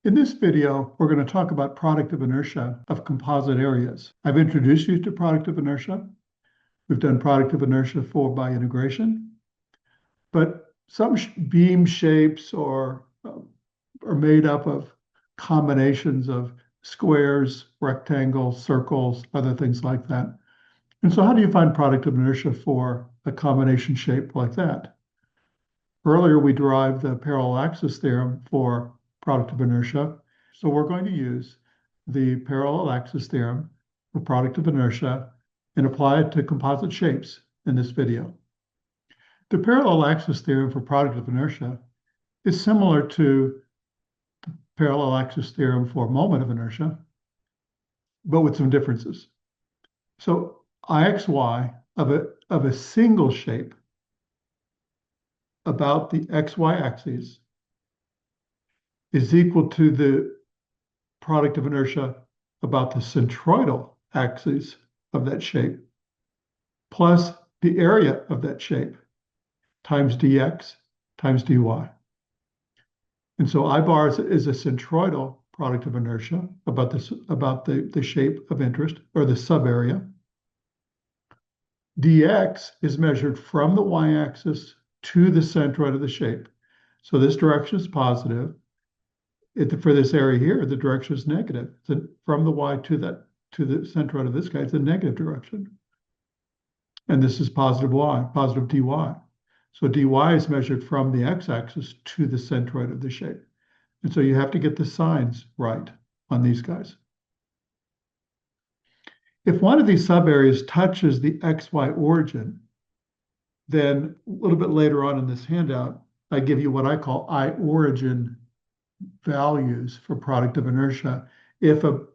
In this video, we're going to talk about product of inertia of composite areas. I've introduced you to product of inertia. We've done product of inertia by integration, but some beam shapes are made up of combinations of squares, rectangles, circles, other things like that. And so how do you find product of inertia for a combination shape like that? Earlier, we derived the parallel axis theorem for product of inertia. So we're going to use the parallel axis theorem for product of inertia and apply it to composite shapes in this video. The parallel axis theorem for product of inertia is similar to the parallel axis theorem for moment of inertia, but with some differences. So Ixy of a single shape about the xy axis is equal to the product of inertia about the centroidal axis of that shape plus the area of that shape times dx times dy. And so I bar is a centroidal product of inertia about the shape of interest or the subarea. dx is measured from the y-axis to the centroid of the shape. So this direction is positive. For this area here, the direction is negative. So from the y to the centroid of this guy, it's a negative direction. And this is positive y, positive dy. So dy is measured from the x-axis to the centroid of the shape. And so you have to get the signs right on these guys. If one of these subareas touches the xy origin, then a little bit later on in this handout, I give you what I call I-origin values for product of inertia if an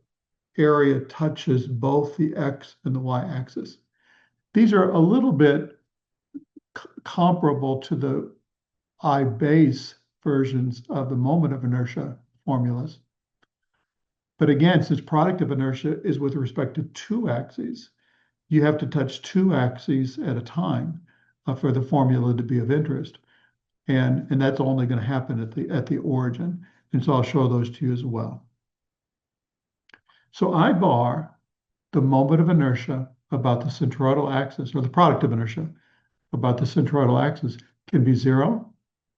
area touches both the x and the y-axis. These are a little bit comparable to the I-base versions of the moment of inertia formulas. But again, since product of inertia is with respect to two axes, you have to touch two axes at a time for the formula to be of interest. And that's only going to happen at the origin. And so I'll show those to you as well. So I bar the moment of inertia about the centroidal axis, or the product of inertia about the centroidal axis, can be zero,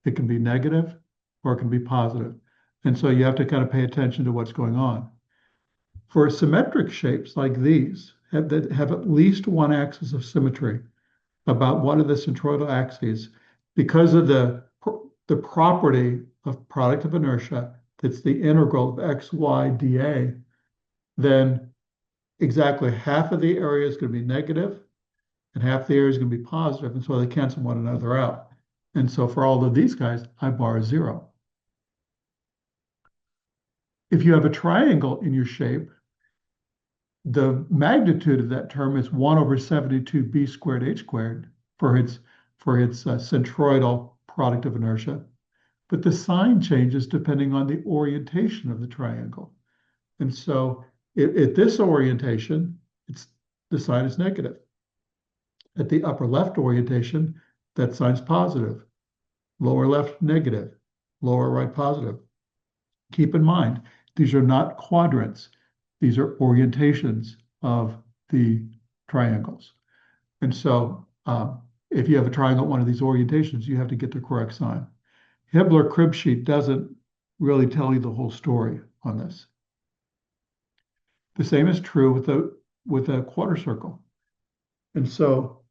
it can be negative, or it can be positive. And so you have to kind of pay attention to what's going on. For symmetric shapes like these that have at least one axis of symmetry about one of the centroidal axes, because of the property of product of inertia, that's the integral of xy dA, then exactly half of the area is going to be negative and half the area is going to be positive, and so they cancel one another out. And so for all of these guys, I bar is zero. If you have a triangle in your shape, the magnitude of that term is 1 over 72b squared h squared for its centroidal product of inertia. But the sign changes depending on the orientation of the triangle. And so at this orientation, the sign is negative. At the upper left orientation, that sign's positive. Lower left, negative. Lower right, positive. Keep in mind, these are not quadrants. These are orientations of the triangles. And so if you have a triangle at one of these orientations, you have to get the correct sign. Hibbeler crib sheet doesn't really tell you the whole story on this. The same is true with a quarter circle. And so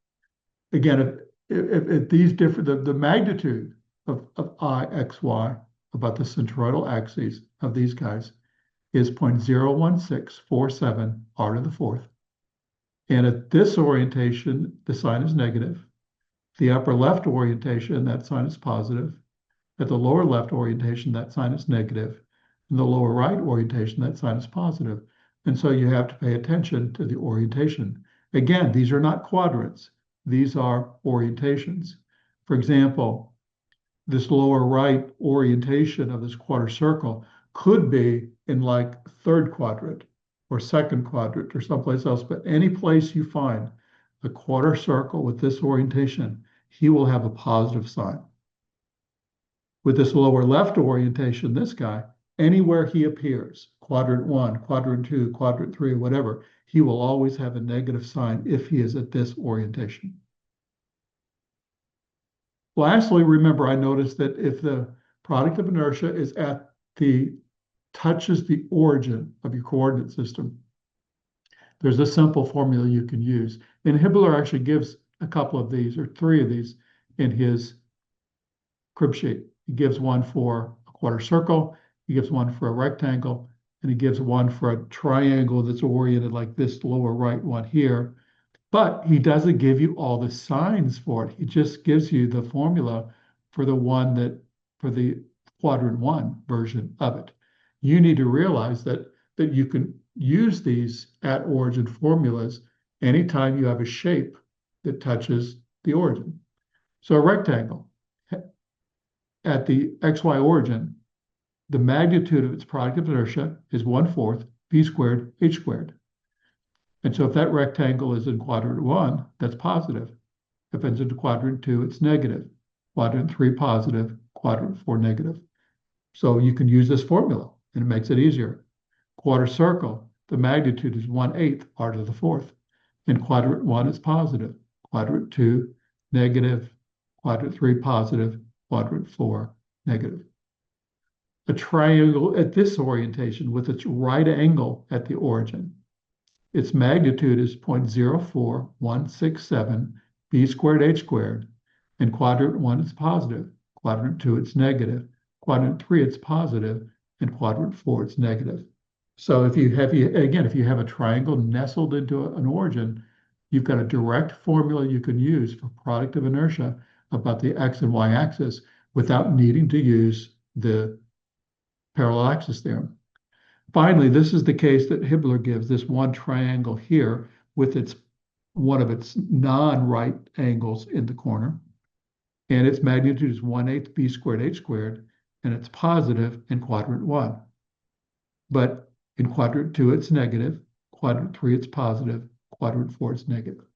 again, if these differ, the magnitude of Ixy about the centroidal axes of these guys is 0.01647 r to the fourth. And at this orientation, the sign is negative. The upper left orientation, that sign is positive. At the lower left orientation, that sign is negative. In the lower right orientation, that sign is positive. And so you have to pay attention to the orientation. Again, these are not quadrants. These are orientations. For example, this lower right orientation of this quarter circle could be in like third quadrant or second quadrant or someplace else, but any place you find a quarter circle with this orientation, he will have a positive sign. With this lower left orientation, this guy, anywhere he appears, quadrant 1, quadrant 2, quadrant 3, whatever, he will always have a negative sign if he is at this orientation. Lastly, remember, I noticed that if the product of inertia is touches the origin of your coordinate system, there's a simple formula you can use. And Hibbler actually gives a couple of these, or 3 of these, in his crib sheet. He gives one for a quarter circle, he gives one for a rectangle, and he gives one for a triangle that's oriented like this lower right one here. But he doesn't give you all the signs for it. He just gives you the formula for for the quadrant 1 version of it. You need to realize that you can use these at origin formulas anytime you have a shape that touches the origin. So a rectangle at the XY origin, the magnitude of its product of inertia is 1/4 b squared h squared. And so if that rectangle is in quadrant 1, that's positive. If it's into quadrant 2, it's negative. Quadrant 3, positive. Quadrant 4, negative. So you can use this formula, and it makes it easier. Quarter circle, the magnitude is 1/8 r to the 4th. In quadrant 1, it's positive. Quadrant 2, negative. Quadrant 3, positive. Quadrant 4, negative. A triangle at this orientation with its right angle at the origin, its magnitude is 0.04167 b squared h squared. In quadrant 1, it's positive. Quadrant 2, it's negative. Quadrant 3, it's positive. And quadrant 4, it's negative. So if you have a triangle nestled into an origin, you've got a direct formula you can use for product of inertia about the x and y axis without needing to use the parallel axis theorem. Finally, this is the case that Hibbler gives, this one triangle here with one of its non-right angles in the corner. And its magnitude is 1/8 b squared h squared, and it's positive in quadrant 1. But in quadrant 2, it's negative. Quadrant 3, it's positive. Quadrant 4, it's negative.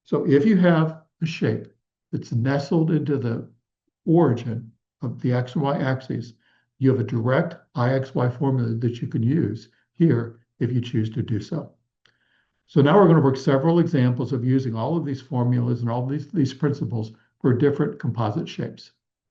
So if you have a shape that's nestled into the origin of the x and y axes, you have a direct IXY formula that you can use here if you choose to do so. So now we're going to work several examples of using all of these formulas and all of these principles for different composite shapes.